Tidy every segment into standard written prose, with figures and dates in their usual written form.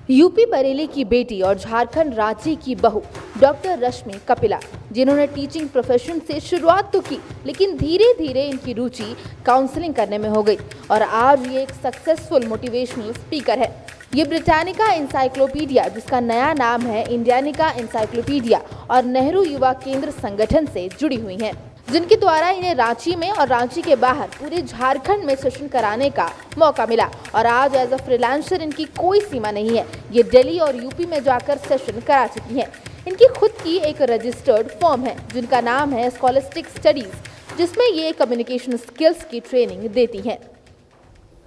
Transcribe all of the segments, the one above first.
UP Bareilly की बेटी और झारखंड रांची की बहू डॉक्टर रश्मि कपिला, जिन्होंने टीचिंग प्रोफेशन से शुरुआत तो की, लेकिन धीरे धीरे इनकी रुचि काउंसलिंग करने में हो गई और आज ये एक सक्सेसफुल मोटिवेशनल स्पीकर है। ये ब्रिटानिका इंसाइक्लोपीडिया, जिसका नया नाम है इंडियानिका इंसाइक्लोपीडिया, और नेहरू युवा केंद्र संगठन से जुड़ी हुई हैं, जिनके द्वारा इन्हें रांची में और रांची के बाहर पूरे झारखंड में सेशन कराने का मौका मिला। और आज एज अ फ्रीलांसर इनकी कोई सीमा नहीं है, ये दिल्ली और यूपी में जाकर सेशन करा चुकी हैं। इनकी खुद की एक रजिस्टर्ड फर्म है जिनका नाम है स्कॉलस्टिक स्टडीज, जिसमें ये कम्युनिकेशन स्किल्स की ट्रेनिंग देती हैं।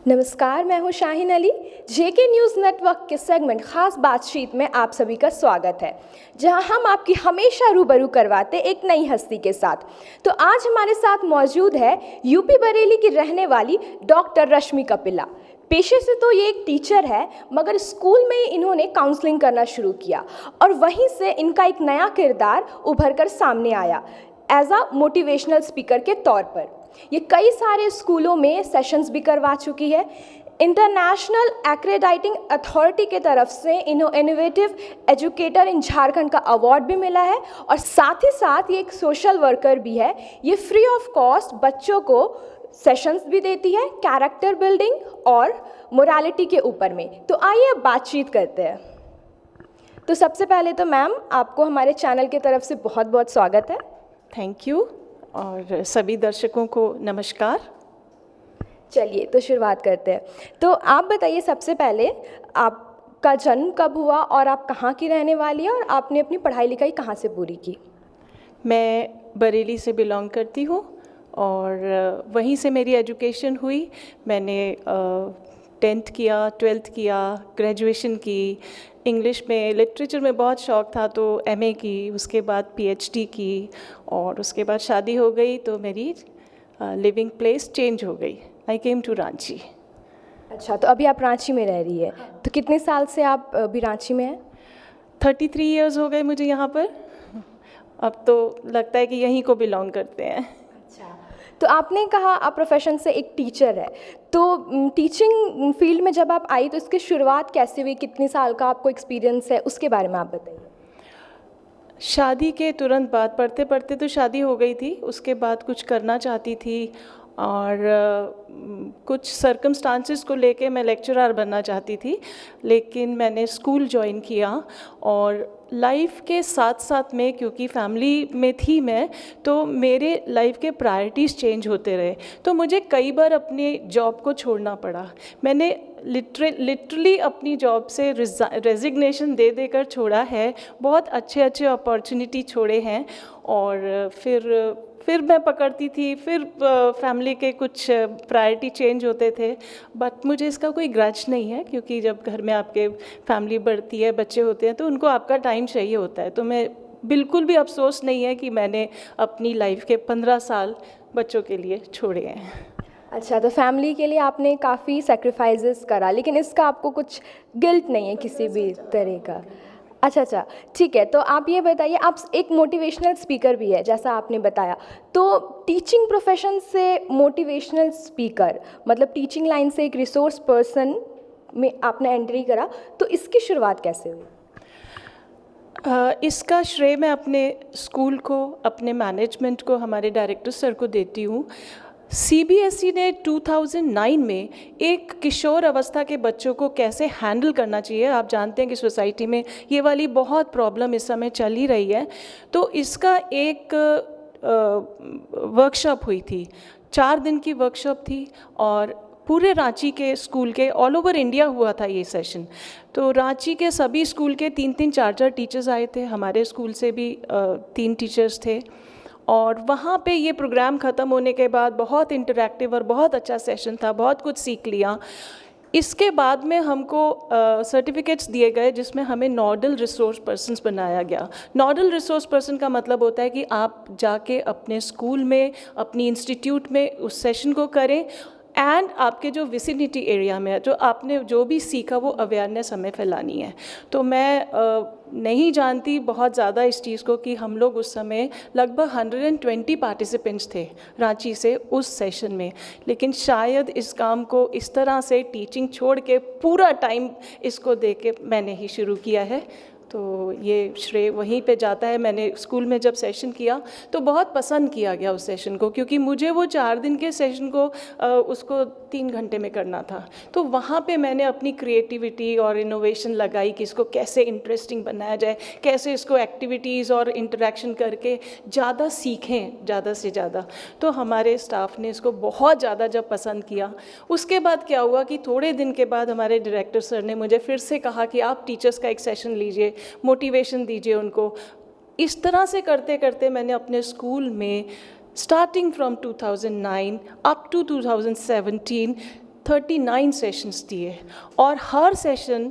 नमस्कार, मैं हूं शाहीन अली। जेके न्यूज़ नेटवर्क के सेगमेंट खास बातचीत में आप सभी का स्वागत है, जहां हम आपकी हमेशा रूबरू करवाते एक नई हस्ती के साथ। तो आज हमारे साथ मौजूद है यूपी बरेली की रहने वाली डॉक्टर रश्मि कपिला। पेशे से तो ये एक टीचर है, मगर स्कूल में इन्होंने काउंसलिंग करना शुरू किया और वहीं से इनका एक नया किरदार उभर कर सामने आया एज अ मोटिवेशनल स्पीकर के तौर पर। ये कई सारे स्कूलों में सेशंस भी करवा चुकी है। इंटरनेशनल एक्रेडिटिंग अथॉरिटी के तरफ से इनोवेटिव एजुकेटर इन झारखंड का अवार्ड भी मिला है और साथ ही साथ ये एक सोशल वर्कर भी है। ये फ्री ऑफ कॉस्ट बच्चों को सेशंस भी देती है कैरेक्टर बिल्डिंग और मोरालिटी के ऊपर में। तो आइए अब बातचीत करते हैं। तो सबसे पहले तो मैम, आपको हमारे चैनल की तरफ से बहुत बहुत स्वागत है। थैंक यू और सभी दर्शकों को नमस्कार। चलिए तो शुरुआत करते हैं। तो आप बताइए सबसे पहले, आपका जन्म कब हुआ और आप कहाँ की रहने वाली हैं और आपने अपनी पढ़ाई लिखाई कहाँ से पूरी की? मैं बरेली से बिलोंग करती हूँ और वहीं से मेरी एजुकेशन हुई। मैंने 10th किया, 12th किया, ग्रेजुएशन की। इंग्लिश में, लिटरेचर में बहुत शौक़ था तो MA की, उसके बाद PhD की और उसके बाद शादी हो गई तो मेरी लिविंग प्लेस चेंज हो गई। आई केम टू रांची। अच्छा, तो अभी आप रांची में रह रही है। तो कितने साल से आप अभी रांची में हैं? 33 इयर्स हो गए मुझे यहाँ पर। अब तो लगता है कि यहीं को बिलोंग करते हैं। अच्छा, तो आपने कहा आप प्रोफेशन से एक टीचर है, तो टीचिंग फील्ड में जब आप आई तो इसकी शुरुआत कैसे हुई? कितने साल का आपको एक्सपीरियंस है, उसके बारे में आप बताइए। शादी के तुरंत बाद, पढ़ते पढ़ते तो शादी हो गई थी। उसके बाद कुछ करना चाहती थी और कुछ सर्कमस्टांसेस को लेके मैं लेक्चरर बनना चाहती थी, लेकिन मैंने स्कूल ज्वाइन किया और लाइफ के साथ साथ में, क्योंकि फैमिली में थी मैं, तो मेरे लाइफ के प्रायोरिटीज़ चेंज होते रहे, तो मुझे कई बार अपने जॉब को छोड़ना पड़ा। मैंने लिटरली अपनी जॉब से रेजिग्नेशन दे देकर छोड़ा है। बहुत अच्छे अच्छे अपॉर्चुनिटी छोड़े हैं और फिर मैं पकड़ती थी, फिर फैमिली के कुछ प्रायोरिटी चेंज होते थे। बट मुझे इसका कोई ग्रज नहीं है, क्योंकि जब घर में आपके फैमिली बढ़ती है, बच्चे होते हैं, तो उनको आपका टाइम चाहिए होता है। तो मैं बिल्कुल भी अफसोस नहीं है कि मैंने अपनी लाइफ के 15 साल बच्चों के लिए छोड़े हैं। अच्छा, तो फैमिली के लिए आपने काफ़ी सेक्रीफाइसेस करा, लेकिन इसका आपको कुछ गिल्ट नहीं है किसी भी तरह का? अच्छा, ठीक है। तो आप ये बताइए, आप एक मोटिवेशनल स्पीकर भी है जैसा आपने बताया, तो टीचिंग प्रोफेशन से मोटिवेशनल स्पीकर, मतलब टीचिंग लाइन से एक रिसोर्स पर्सन में आपने एंट्री करा, तो इसकी शुरुआत कैसे हुई? इसका श्रेय मैं अपने स्कूल को, अपने मैनेजमेंट को, हमारे डायरेक्टर सर को देती हूँ। CBSE ने 2009 में एक किशोर अवस्था के बच्चों को कैसे हैंडल करना चाहिए, आप जानते हैं कि सोसाइटी में ये वाली बहुत प्रॉब्लम इस समय चल ही रही है, तो इसका एक वर्कशॉप हुई थी। 4 दिन की वर्कशॉप थी और पूरे रांची के स्कूल के, ऑल ओवर इंडिया हुआ था ये सेशन। तो रांची के सभी स्कूल के 3-3, 4-4 टीचर्स आए थे। हमारे स्कूल से भी 3 टीचर्स थे और वहाँ पे ये प्रोग्राम ख़त्म होने के बाद बहुत इंटरैक्टिव और बहुत अच्छा सेशन था, बहुत कुछ सीख लिया। इसके बाद में हमको सर्टिफिकेट्स दिए गए जिसमें हमें नोडल रिसोर्स पर्सन्स बनाया गया। नोडल रिसोर्स पर्सन का मतलब होता है कि आप जाके अपने स्कूल में, अपनी इंस्टीट्यूट में उस सेशन को करें एंड आपके जो विसिनिटी एरिया में है, जो आपने जो भी सीखा वो अवेयरनेस हमें फैलानी है। तो मैं नहीं जानती बहुत ज़्यादा इस चीज़ को कि हम लोग उस समय लगभग 120 पार्टिसिपेंट्स थे रांची से उस सेशन में, लेकिन शायद इस काम को इस तरह से टीचिंग छोड़ के पूरा टाइम इसको दे के मैंने ही शुरू किया है। तो ये श्रेय वहीं पे जाता है। मैंने स्कूल में जब सेशन किया तो बहुत पसंद किया गया उस सेशन को, क्योंकि मुझे वो 4 दिन के सेशन को उसको 3 घंटे में करना था। तो वहाँ पे मैंने अपनी क्रिएटिविटी और इनोवेशन लगाई कि इसको कैसे इंटरेस्टिंग बनाया जाए, कैसे इसको एक्टिविटीज़ और इंटरेक्शन करके ज़्यादा सीखें, ज़्यादा से ज़्यादा। तो हमारे स्टाफ ने इसको बहुत ज़्यादा जब पसंद किया, उसके बाद क्या हुआ कि थोड़े दिन के बाद हमारे डायरेक्टर सर ने मुझे फिर से कहा कि आप टीचर्स का एक सेशन लीजिए, मोटिवेशन दीजिए उनको। इस तरह से करते करते मैंने अपने स्कूल में starting from 2009 up to 2017 39 sessions दिए, और हर सेशन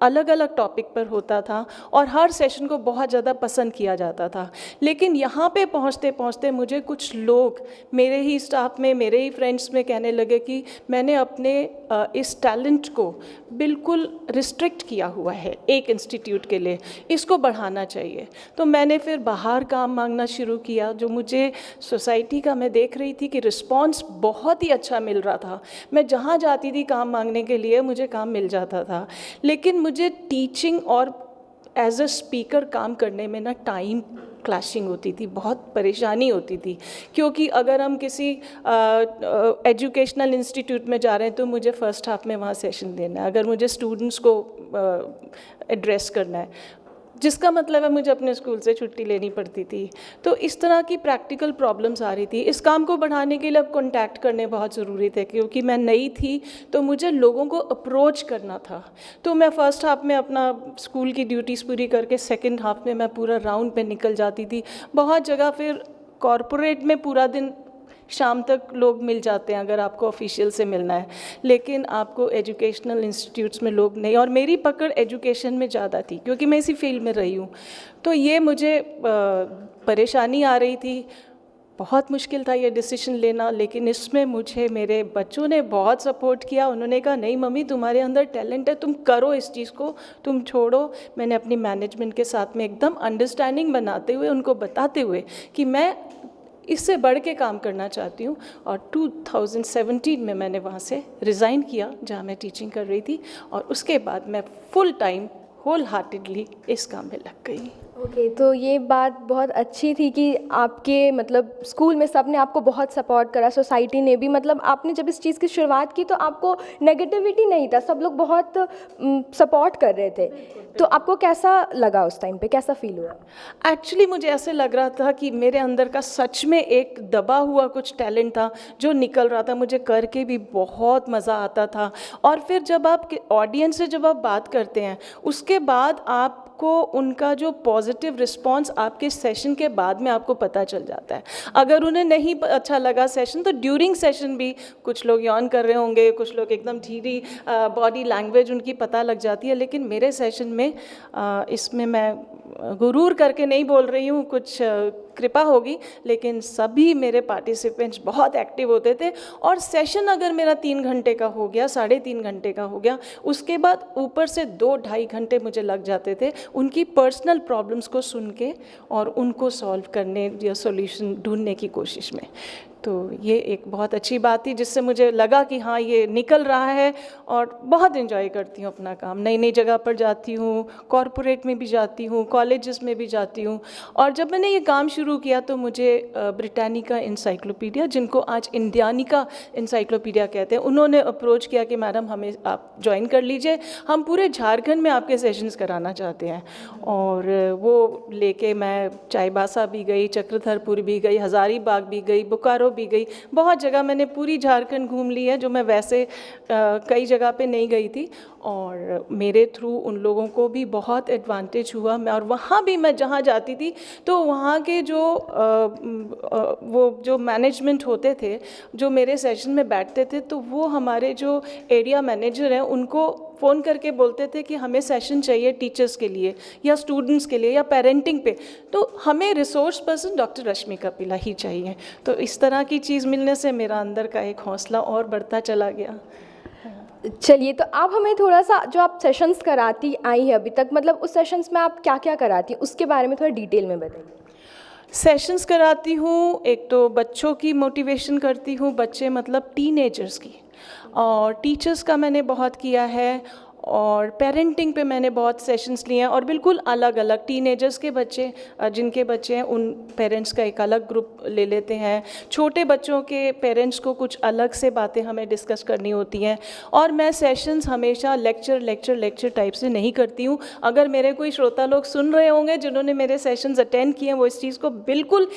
अलग अलग टॉपिक पर होता था और हर सेशन को बहुत ज़्यादा पसंद किया जाता था। लेकिन यहाँ पे पहुँचते पहुँचते मुझे कुछ लोग मेरे ही स्टाफ में, मेरे ही फ्रेंड्स में कहने लगे कि मैंने अपने इस टैलेंट को बिल्कुल रिस्ट्रिक्ट किया हुआ है एक इंस्टीट्यूट के लिए, इसको बढ़ाना चाहिए। तो मैंने फिर बाहर काम मांगना शुरू किया, जो मुझे सोसाइटी का मैं देख रही थी कि रिस्पॉन्स बहुत ही अच्छा मिल रहा था। मैं जहाँ जाती थी काम मांगने के लिए मुझे काम मिल जाता था, लेकिन मुझे टीचिंग और एज अ स्पीकर काम करने में ना टाइम क्लैशिंग होती थी, बहुत परेशानी होती थी। क्योंकि अगर हम किसी एजुकेशनल इंस्टीट्यूट में जा रहे हैं तो मुझे फ़र्स्ट हाफ में वहाँ सेशन देना है, अगर मुझे स्टूडेंट्स को एड्रेस करना है, जिसका मतलब है मुझे अपने स्कूल से छुट्टी लेनी पड़ती थी। तो इस तरह की प्रैक्टिकल प्रॉब्लम्स आ रही थी। इस काम को बढ़ाने के लिए अब कॉन्टैक्ट करने बहुत ज़रूरी थे, क्योंकि मैं नई थी तो मुझे लोगों को अप्रोच करना था। तो मैं फ़र्स्ट हाफ में अपना स्कूल की ड्यूटीज़ पूरी करके सेकंड हाफ में मैं पूरा राउंड पे निकल जाती थी। बहुत जगह फिर कॉरपोरेट में पूरा दिन शाम तक लोग मिल जाते हैं अगर आपको ऑफिशियल से मिलना है, लेकिन आपको एजुकेशनल इंस्टीट्यूट्स में लोग नहीं। और मेरी पकड़ एजुकेशन में ज़्यादा थी क्योंकि मैं इसी फील्ड में रही हूँ। तो ये मुझे परेशानी आ रही थी, बहुत मुश्किल था ये डिसीजन लेना। लेकिन इसमें मुझे मेरे बच्चों ने बहुत सपोर्ट किया। उन्होंने कहा नहीं मम्मी, तुम्हारे अंदर टैलेंट है, तुम करो इस चीज़ को, तुम छोड़ो। मैंने अपनी मैनेजमेंट के साथ में एकदम अंडरस्टैंडिंग बनाते हुए, उनको बताते हुए कि मैं इससे बढ़ के काम करना चाहती हूँ, और 2017 में मैंने वहाँ से रिज़ाइन किया जहाँ मैं टीचिंग कर रही थी, और उसके बाद मैं फुल टाइम होल हार्टेडली इस काम में लग गई। ओके, तो ये बात बहुत अच्छी थी कि आपके मतलब स्कूल में सबने आपको बहुत सपोर्ट करा, सोसाइटी ने भी। मतलब आपने जब इस चीज़ की शुरुआत की तो आपको नेगेटिविटी नहीं था, सब लोग बहुत सपोर्ट कर रहे थे। तो आपको कैसा लगा उस टाइम पे, कैसा फील हुआ? एक्चुअली मुझे ऐसे लग रहा था कि मेरे अंदर का सच में एक दबा हुआ कुछ टैलेंट था जो निकल रहा था। मुझे करके भी बहुत मज़ा आता था। और फिर जब आप ऑडियंस से जब आप बात करते हैं, उसके बाद आपको उनका जो पॉजिटिव रिस्पांस आपके सेशन के बाद में आपको पता चल जाता है। अगर उन्हें नहीं अच्छा लगा सेशन, तो ड्यूरिंग सेशन भी कुछ लोग यॉन कर रहे होंगे, कुछ लोग एकदम धीरे बॉडी लैंग्वेज उनकी पता लग जाती है। लेकिन मेरे सेशन में इसमें मैं गुरूर करके नहीं बोल रही हूँ, कुछ कृपा होगी, लेकिन सभी मेरे पार्टिसिपेंट्स बहुत एक्टिव होते थे। और सेशन अगर मेरा 3 घंटे का हो गया, 3.5 घंटे का हो गया, उसके बाद ऊपर से 2-2.5 घंटे मुझे लग जाते थे उनकी पर्सनल प्रॉब्लम्स को सुन के और उनको सॉल्व करने या सॉल्यूशन ढूंढने की कोशिश में। तो ये एक बहुत अच्छी बात थी जिससे मुझे लगा कि हाँ, ये निकल रहा है। और बहुत एंजॉय करती हूँ अपना काम। नई नई जगह पर जाती हूँ, कॉरपोरेट में भी जाती हूँ, कॉलेजेस में भी जाती हूँ। और जब मैंने ये काम शुरू किया तो मुझे ब्रिटानिका इंसाइक्लोपीडिया, जिनको आज इंडियानिका इंसाइक्लोपीडिया कहते हैं, उन्होंने अप्रोच किया कि मैडम हमें आप ज्वाइन कर लीजिए, हम पूरे झारखंड में आपके सेशंस कराना चाहते हैं। और वो लेके मैं चाईबासा भी गई, चक्रधरपुर भी गई, हज़ारीबाग भी गई, बोकारो भी गई। बहुत जगह मैंने पूरी झारखंड घूम ली है, जो मैं वैसे कई जगह पे नहीं गई थी। और मेरे थ्रू उन लोगों को भी बहुत एडवांटेज हुआ। मैं और वहाँ भी मैं जहाँ जाती थी तो वहाँ के वो जो मैनेजमेंट होते थे, जो मेरे सेशन में बैठते थे, तो वो हमारे जो एरिया मैनेजर हैं उनको फ़ोन करके बोलते थे कि हमें सेशन चाहिए टीचर्स के लिए या स्टूडेंट्स के लिए या पेरेंटिंग पे, तो हमें रिसोर्स पर्सन डॉक्टर रश्मि कपिला ही चाहिए। तो इस तरह की चीज़ मिलने से मेरा अंदर का एक हौसला और बढ़ता चला गया। चलिए, तो आप हमें थोड़ा सा, जो आप सेशंस कराती आई हैं अभी तक, मतलब उस सेशंस में आप क्या क्या कराती हैं उसके बारे में थोड़ा डिटेल में बताइए। सेशंस कराती हूँ, एक तो बच्चों की मोटिवेशन करती हूँ, बच्चे मतलब टीनेजर्स की, और टीचर्स का मैंने बहुत किया है, और पेरेंटिंग पे मैंने बहुत सेशंस लिए हैं, और बिल्कुल अलग अलग टीनेजर्स के बच्चे जिनके बच्चे हैं उन पेरेंट्स का एक अलग ग्रुप ले लेते हैं, छोटे बच्चों के पेरेंट्स को कुछ अलग से बातें हमें डिस्कस करनी होती हैं। और मैं सेशंस हमेशा लेक्चर टाइप से नहीं करती हूँ। अगर मेरे कोई श्रोता लोग सुन रहे होंगे जिन्होंने मेरे सेशंस अटेंड किए हैं, वो इस चीज़ को बिल्कुल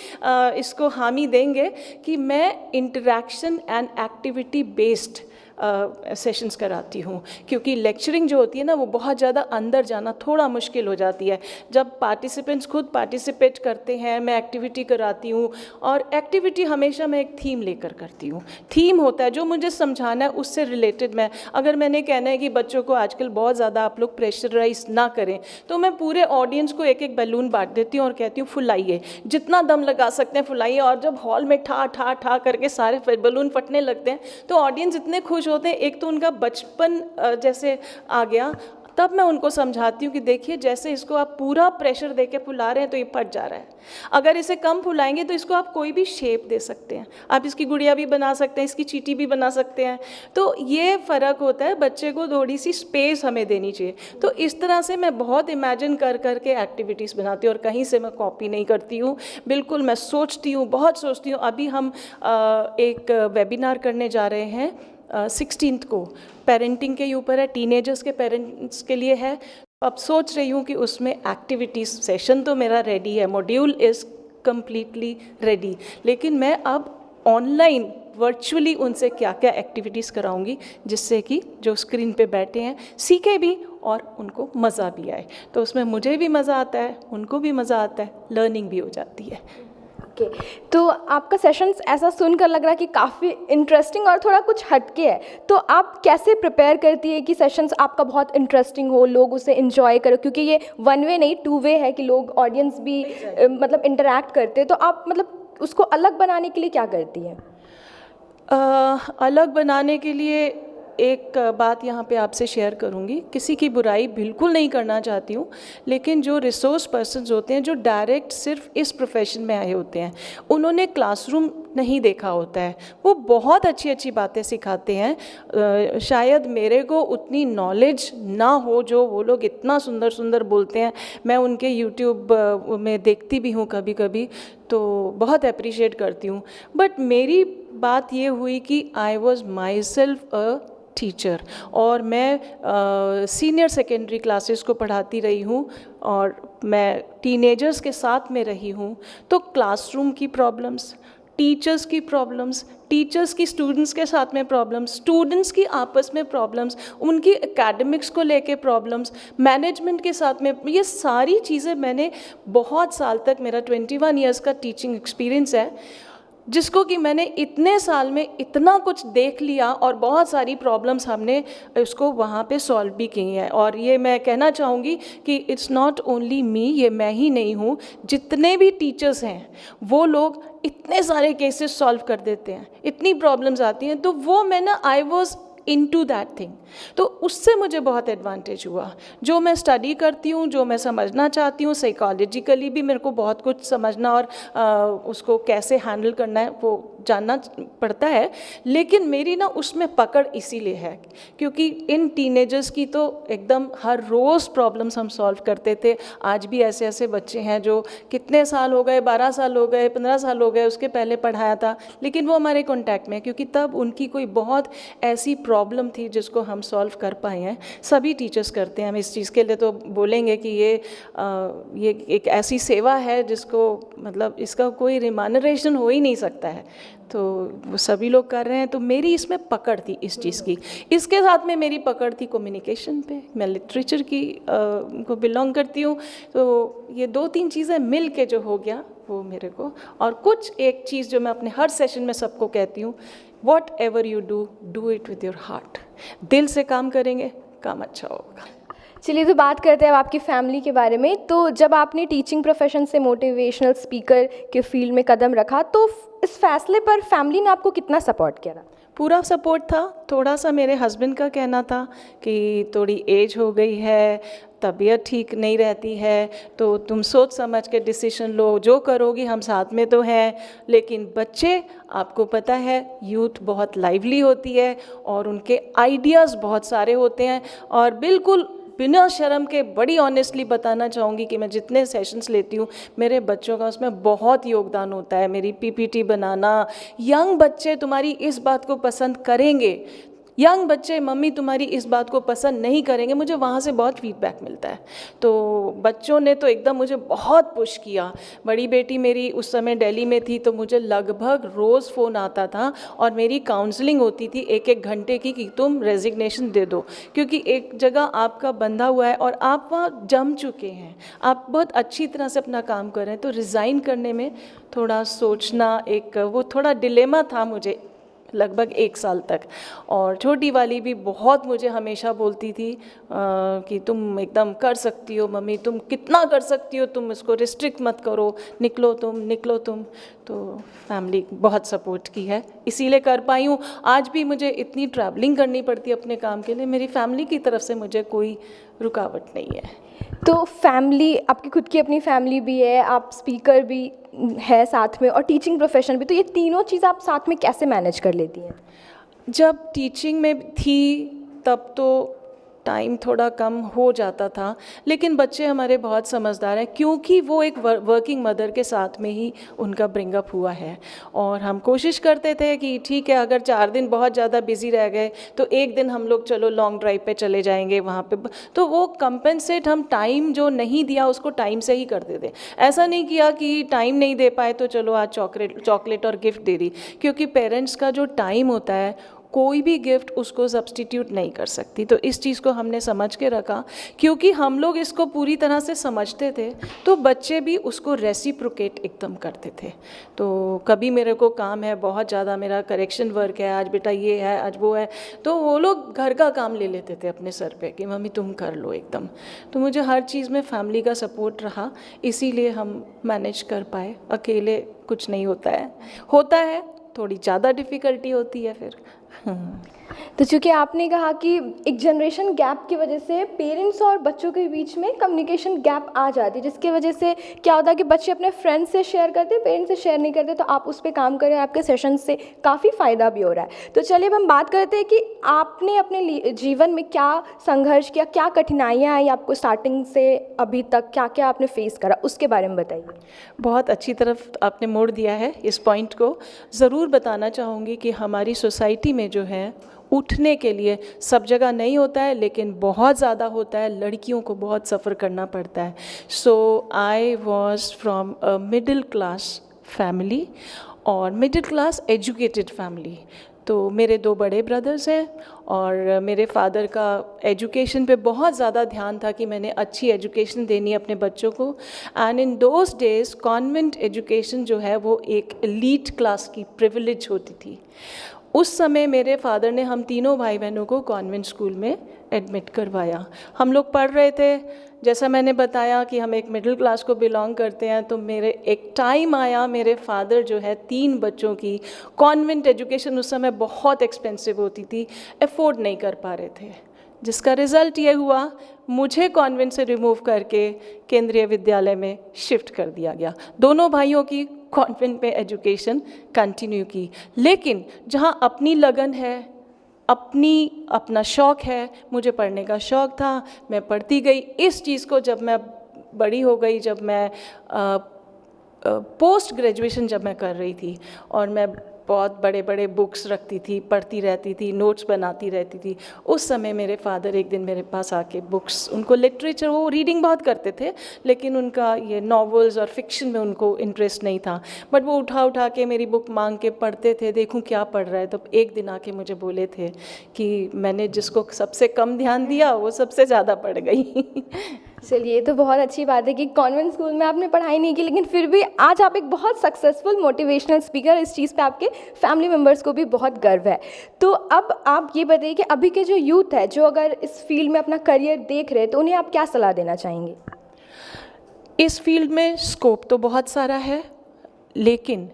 इसको हामी देंगे कि मैं interaction and activity based sessions कराती हूँ, क्योंकि लेक्चरिंग जो होती है ना, वो बहुत ज़्यादा अंदर जाना थोड़ा मुश्किल हो जाती है। जब पार्टिसिपेंट्स खुद पार्टिसिपेट करते हैं, मैं एक्टिविटी कराती हूँ, और एक्टिविटी हमेशा मैं एक थीम लेकर करती हूँ। थीम होता है जो मुझे समझाना है, उससे रिलेटेड मैं, अगर मैंने कहना है कि बच्चों को आजकल बहुत ज़्यादा आप लोग प्रेशराइज ना करें, तो मैं पूरे ऑडियंस को एक एक बैलून बांट देती हूँ और कहती हूँ फुलाइए, जितना दम लगा सकते हैं फुलाइए। और जब हॉल में ठा ठा ठा करके सारे बैलून फटने लगते हैं तो ऑडियंस इतने खुश होते हैं, एक तो उनका बचपन जैसे आ गया। तब मैं उनको समझाती हूँ कि देखिए, जैसे इसको आप पूरा प्रेशर देके फुला रहे हैं तो ये फट जा रहा है, अगर इसे कम फुलाएंगे तो इसको आप कोई भी शेप दे सकते हैं, आप इसकी गुड़िया भी बना सकते हैं, इसकी चींटी भी बना सकते हैं। तो ये फ़र्क होता है, बच्चे को थोड़ी सी स्पेस हमें देनी चाहिए। तो इस तरह से मैं बहुत इमेजिन कर करके एक्टिविटीज़ बनाती हूँ, और कहीं से मैं कॉपी नहीं करती हूँ, बिल्कुल मैं सोचती हूँ, बहुत सोचती हूँ। अभी हम एक वेबिनार करने जा रहे हैं 16 को, पेरेंटिंग के ऊपर है, टीनेजर्स के पेरेंट्स के लिए है। अब सोच रही हूँ कि उसमें एक्टिविटीज़ सेशन तो मेरा रेडी है, मॉड्यूल इज़ कम्प्लीटली रेडी, लेकिन मैं अब ऑनलाइन वर्चुअली उनसे क्या क्या एक्टिविटीज़ कराऊंगी, जिससे कि जो स्क्रीन पे बैठे हैं सीखे भी और उनको मज़ा भी आए। तो उसमें मुझे भी मज़ा आता है, उनको भी मज़ा आता है, लर्निंग भी हो जाती है। ओके, तो आपका सेशंस ऐसा सुनकर लग रहा है कि काफ़ी इंटरेस्टिंग और थोड़ा कुछ हटके है। तो आप कैसे प्रिपेयर करती है कि सेशंस आपका बहुत इंटरेस्टिंग हो, लोग उसे एंजॉय करो, क्योंकि ये वन वे नहीं, टू वे है कि लोग, ऑडियंस भी मतलब इंटरैक्ट करते हैं। तो आप मतलब उसको अलग बनाने के लिए क्या करती हैं? अलग बनाने के लिए एक बात यहाँ पे आपसे शेयर करूँगी, किसी की बुराई बिल्कुल नहीं करना चाहती हूँ, लेकिन जो रिसोर्स पर्सन्स होते हैं, जो डायरेक्ट सिर्फ इस प्रोफेशन में आए होते हैं, उन्होंने क्लासरूम नहीं देखा होता है, वो बहुत अच्छी अच्छी बातें सिखाते हैं। शायद मेरे को उतनी नॉलेज ना हो जो वो लोग इतना सुंदर सुंदर बोलते हैं। मैं उनके यूट्यूब में देखती भी हूँ कभी कभी, तो बहुत अप्रिशिएट करती हूँ। बट मेरी बात ये हुई कि I was my self a teacher, और मैं सीनियर सेकेंडरी क्लासेस को पढ़ाती रही हूँ, और मैं टीनेजर्स के साथ में रही हूँ। तो क्लासरूम की प्रॉब्लम्स, टीचर्स की प्रॉब्लम्स, टीचर्स की स्टूडेंट्स के साथ में प्रॉब्लम्स, स्टूडेंट्स की आपस में प्रॉब्लम्स, उनकी एकेडमिक्स को लेके प्रॉब्लम्स, मैनेजमेंट के साथ में, ये सारी चीज़ें मैंने बहुत साल तक, मेरा 21 ईयर्स का टीचिंग एक्सपीरियंस है, जिसको कि मैंने इतने साल में इतना कुछ देख लिया, और बहुत सारी प्रॉब्लम्स हमने उसको वहाँ पे सॉल्व भी की हैं। और ये मैं कहना चाहूँगी कि इट्स नॉट ओनली मी, ये मैं ही नहीं हूँ, जितने भी टीचर्स हैं वो लोग इतने सारे केसेस सॉल्व कर देते हैं, इतनी प्रॉब्लम्स आती हैं, तो वो मैं ना, I was into that thing, तो उससे मुझे बहुत एडवांटेज हुआ। जो मैं स्टडी करती हूँ, जो मैं समझना चाहती हूँ, साइकोलॉजिकली भी मेरे को बहुत कुछ समझना और उसको कैसे हैंडल करना है वो जानना पड़ता है, लेकिन मेरी ना उसमें पकड़ इसीलिए है क्योंकि इन टीनेजर्स की तो एकदम हर रोज़ प्रॉब्लम्स हम सॉल्व करते थे। आज भी ऐसे ऐसे बच्चे हैं जो कितने साल हो गए, 12 साल हो गए, 15 साल हो गए, उसके पहले पढ़ाया था, लेकिन वो हमारे कॉन्टैक्ट में है क्योंकि तब उनकी कोई बहुत ऐसी प्रॉब्लम थी जिसको हम सॉल्व कर पाए हैं। सभी टीचर्स करते हैं, हम इस चीज़ के लिए तो बोलेंगे कि ये एक ऐसी सेवा है जिसको मतलब इसका कोई रिमानरेशन हो ही नहीं सकता है, तो वो सभी लोग कर रहे हैं। तो मेरी इसमें पकड़ थी इस चीज़ की। इसके साथ में मेरी पकड़ थी कम्युनिकेशन पे, मैं लिटरेचर की को बिलोंग करती हूँ, तो ये 2-3 चीज़ें मिल के जो हो गया वो मेरे को। और कुछ एक चीज़ जो मैं अपने हर सेशन में सबको कहती हूँ, what ever you do, do it with your heart. दिल से काम करेंगे, काम अच्छा होगा। चलिए तो बात करते हैं अब आपकी फैमिली के बारे में। तो जब आपने टीचिंग प्रोफेशन से मोटिवेशनल स्पीकर के फील्ड में कदम रखा तो इस फैसले पर फैमिली ने आपको कितना सपोर्ट किया? पूरा सपोर्ट था। थोड़ा सा मेरे हस्बैंड का कहना था कि थोड़ी एज हो गई है, तबीयत ठीक नहीं रहती है, तो तुम सोच समझ के डिसीजन लो, जो करोगी हम साथ में तो हैं। लेकिन बच्चे, आपको पता है यूथ बहुत लाइवली होती है और उनके आइडियाज़ बहुत सारे होते हैं। और बिल्कुल बिना शर्म के बड़ी ऑनेस्टली बताना चाहूँगी कि मैं जितने सेशंस लेती हूँ मेरे बच्चों का उसमें बहुत योगदान होता है। मेरी पीपीटी बनाना, यंग बच्चे तुम्हारी इस बात को पसंद करेंगे, यंग बच्चे मम्मी तुम्हारी इस बात को पसंद नहीं करेंगे, मुझे वहाँ से बहुत फीडबैक मिलता है। तो बच्चों ने तो एकदम मुझे बहुत पुश किया। बड़ी बेटी मेरी उस समय दिल्ली में थी तो मुझे लगभग रोज़ फ़ोन आता था और मेरी काउंसलिंग होती थी 1-1 घंटे की कि तुम रेजिग्नेशन दे दो, क्योंकि एक जगह आपका बंधा हुआ है और आप वहाँ जम चुके हैं, आप बहुत अच्छी तरह से अपना काम कर रहे हैं। तो रिज़ाइन करने में थोड़ा सोचना, एक वो थोड़ा डिलेमा था मुझे लगभग 1 साल तक। और छोटी वाली भी बहुत मुझे हमेशा बोलती थी कि तुम एकदम कर सकती हो मम्मी, तुम कितना कर सकती हो, तुम इसको रिस्ट्रिक्ट मत करो, निकलो तुम। तो फैमिली बहुत सपोर्ट की है, इसीलिए कर पाई हूँ। आज भी मुझे इतनी ट्रैवलिंग करनी पड़ती है अपने काम के लिए, मेरी फैमिली की तरफ से मुझे कोई रुकावट नहीं है। तो फैमिली, आपकी खुद की अपनी फैमिली भी है, आप स्पीकर भी है साथ में और टीचिंग प्रोफेशन भी, तो ये तीनों चीज़ आप साथ में कैसे मैनेज कर लेती हैं? जब टीचिंग में थी तब तो टाइम थोड़ा कम हो जाता था, लेकिन बच्चे हमारे बहुत समझदार हैं क्योंकि वो एक वर्किंग मदर के साथ में ही उनका ब्रिंगअप हुआ है। और हम कोशिश करते थे कि ठीक है, अगर 4 दिन बहुत ज़्यादा बिजी रह गए तो एक दिन हम लोग चलो लॉन्ग ड्राइव पे चले जाएंगे वहाँ पे, तो वो कंपेंसेट हम टाइम जो नहीं दिया उसको टाइम से ही करते थे। ऐसा नहीं किया कि टाइम नहीं दे पाए तो चलो आज चॉकलेट और गिफ्ट दे दी, क्योंकि पेरेंट्स का जो टाइम होता है कोई भी गिफ्ट उसको सब्स्टिट्यूट नहीं कर सकती। तो इस चीज़ को हमने समझ के रखा, क्योंकि हम लोग इसको पूरी तरह से समझते थे तो बच्चे भी उसको रेसिप्रोकेट एकदम करते थे। तो कभी मेरे को काम है बहुत ज़्यादा, मेरा करेक्शन वर्क है, आज बेटा ये है, आज वो है, तो वो लोग घर का काम ले लेते थे अपने सर पे कि मम्मी तुम कर लो एकदम। तो मुझे हर चीज़ में फैमिली का सपोर्ट रहा, इसीलिए हम मैनेज कर पाए। अकेले कुछ नहीं होता है थोड़ी ज़्यादा डिफ़िकल्टी होती है फिर। तो चूँकि आपने कहा कि एक जनरेशन गैप की वजह से पेरेंट्स और बच्चों के बीच में कम्युनिकेशन गैप आ जाती है, जिसकी वजह से क्या होता है कि बच्चे अपने फ्रेंड्स से शेयर करते हैं, पेरेंट्स से शेयर नहीं करते। तो आप उस पर काम करें, आपके सेशन से काफ़ी फ़ायदा भी हो रहा है। तो चलिए अब हम बात करते हैं कि आपने अपने जीवन में क्या संघर्ष किया, क्या कठिनाइयाँ आई आपको स्टार्टिंग से अभी तक, क्या क्या आपने फेस करा, उसके बारे में बताइए। बहुत अच्छी तरफ आपने मोड़ दिया है इस पॉइंट को। ज़रूर बताना चाहूँगी कि हमारी सोसाइटी में जो है उठने के लिए सब जगह नहीं होता है, लेकिन बहुत ज़्यादा होता है, लड़कियों को बहुत सफ़र करना पड़ता है। So I was from a middle class family और मिडिल क्लास एजुकेटेड फैमिली। तो मेरे 2 बड़े ब्रदर्स हैं और मेरे फादर का एजुकेशन पे बहुत ज़्यादा ध्यान था कि मैंने अच्छी एजुकेशन देनी है अपने बच्चों को। And in those days convent education जो है वो एक एलीट क्लास की प्रिविलेज होती थी। उस समय मेरे फादर ने हम तीनों भाई बहनों को कॉन्वेंट स्कूल में एडमिट करवाया। हम लोग पढ़ रहे थे, जैसा मैंने बताया कि हम एक मिडिल क्लास को बिलोंग करते हैं, तो मेरे एक टाइम आया, मेरे फादर जो है 3 बच्चों की कॉन्वेंट एजुकेशन उस समय बहुत एक्सपेंसिव होती थी, अफोर्ड नहीं कर पा रहे थे, जिसका रिज़ल्ट ये हुआ मुझे कॉन्वेंट से रिमूव करके केंद्रीय विद्यालय में शिफ्ट कर दिया गया। दोनों भाइयों की कॉन्वेंट में एजुकेशन कंटिन्यू की, लेकिन जहाँ अपनी लगन है, अपना शौक़ है, मुझे पढ़ने का शौक़ था, मैं पढ़ती गई। इस चीज़ को जब मैं बड़ी हो गई, जब मैं पोस्ट ग्रेजुएशन जब मैं कर रही थी और मैं बहुत बड़े बड़े बुक्स रखती थी, पढ़ती रहती थी, नोट्स बनाती रहती थी, उस समय मेरे फादर एक दिन मेरे पास आके बुक्स, उनको लिटरेचर, वो रीडिंग बहुत करते थे लेकिन उनका ये नॉवेल्स और फिक्शन में उनको इंटरेस्ट नहीं था, बट वो उठा के मेरी बुक मांग के पढ़ते थे, देखूं क्या पढ़ रहा है। तो एक दिन आके मुझे बोले थे कि मैंने जिसको सबसे कम ध्यान दिया वो सबसे ज़्यादा पढ़ गई। चलिए, ये तो बहुत अच्छी बात है कि कॉन्वेंट स्कूल में आपने पढ़ाई नहीं की, लेकिन फिर भी आज आप एक बहुत सक्सेसफुल मोटिवेशनल स्पीकर, इस चीज़ पे आपके फैमिली मेम्बर्स को भी बहुत गर्व है। तो अब आप ये बताइए कि अभी के जो यूथ है, जो अगर इस फील्ड में अपना करियर देख रहे हैं, तो उन्हें आप क्या सलाह देना चाहेंगे? इस फील्ड में स्कोप तो बहुत सारा है, लेकिन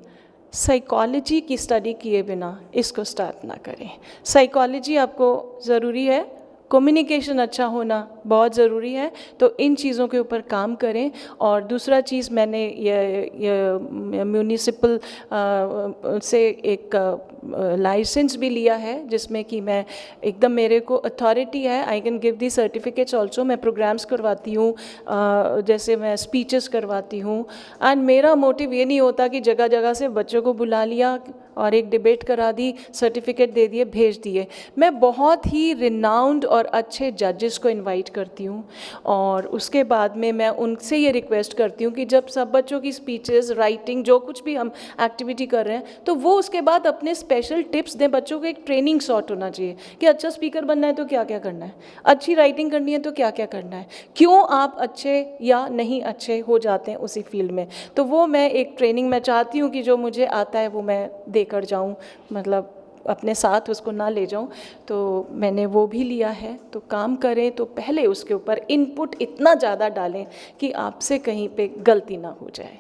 साइकोलॉजी की स्टडी किए बिना इसको स्टार्ट ना करें। साइकोलॉजी आपको ज़रूरी है, कम्युनिकेशन अच्छा होना बहुत ज़रूरी है, तो इन चीज़ों के ऊपर काम करें। और दूसरा चीज़, मैंने ये म्यूनिसिपल से एक लाइसेंस भी लिया है, जिसमें कि मैं एकदम, मेरे को अथॉरिटी है, I can give the certificates also. मैं प्रोग्राम्स करवाती हूँ, जैसे मैं स्पीचेस करवाती हूँ। एंड मेरा मोटिव ये नहीं होता कि जगह जगह से बच्चों को बुला लिया और एक डिबेट करा दी, सर्टिफिकेट दे दिए, भेज दिए। मैं बहुत ही रिनाउंड और अच्छे जजेस को इनवाइट करती हूँ, और उसके बाद में मैं उनसे ये रिक्वेस्ट करती हूँ कि जब सब बच्चों की स्पीचेस, राइटिंग, जो कुछ भी हम एक्टिविटी कर रहे हैं, तो वो उसके बाद अपने स्पेशल टिप्स दें। बच्चों को एक ट्रेनिंग सॉर्ट होना चाहिए कि अच्छा स्पीकर बनना है तो क्या क्या करना है, अच्छी राइटिंग करनी है तो क्या क्या करना है, क्यों आप अच्छे या नहीं अच्छे हो जाते हैं उसी फील्ड में। तो वो मैं एक ट्रेनिंग मैं चाहती हूँ कि जो मुझे आता है वो मैं देकर जाऊँ, मतलब अपने साथ उसको ना ले जाऊं। तो मैंने वो भी लिया है। तो काम करें तो पहले उसके ऊपर इनपुट इतना ज़्यादा डालें कि आपसे कहीं पे गलती ना हो जाए।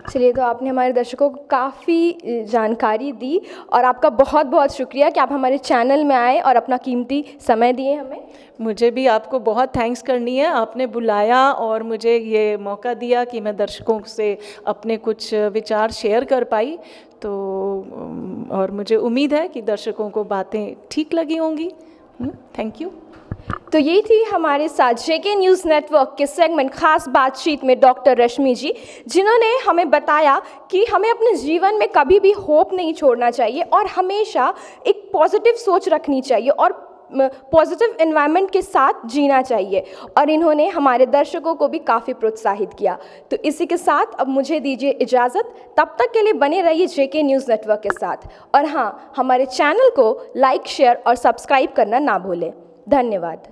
चलिए, तो आपने हमारे दर्शकों को काफ़ी जानकारी दी, और आपका बहुत बहुत शुक्रिया कि आप हमारे चैनल में आए और अपना कीमती समय दिए हमें। मुझे भी आपको बहुत थैंक्स करनी है, आपने बुलाया और मुझे ये मौका दिया कि मैं दर्शकों से अपने कुछ विचार शेयर कर पाई। तो और मुझे उम्मीद है कि दर्शकों को बातें ठीक लगी होंगी। Thank you. तो ये थी हमारे साथ जेके न्यूज़ नेटवर्क के सेगमेंट खास बातचीत में डॉक्टर रश्मि जी, जिन्होंने हमें बताया कि हमें अपने जीवन में कभी भी होप नहीं छोड़ना चाहिए और हमेशा एक पॉजिटिव सोच रखनी चाहिए और पॉजिटिव एनवायरनमेंट के साथ जीना चाहिए, और इन्होंने हमारे दर्शकों को भी काफ़ी प्रोत्साहित किया। तो इसी के साथ अब मुझे दीजिए इजाज़त, तब तक के लिए बने रहिए जेके न्यूज़ नेटवर्क के साथ, और हाँ, हमारे चैनल को लाइक, शेयर और सब्सक्राइब करना ना भूलें। धन्यवाद।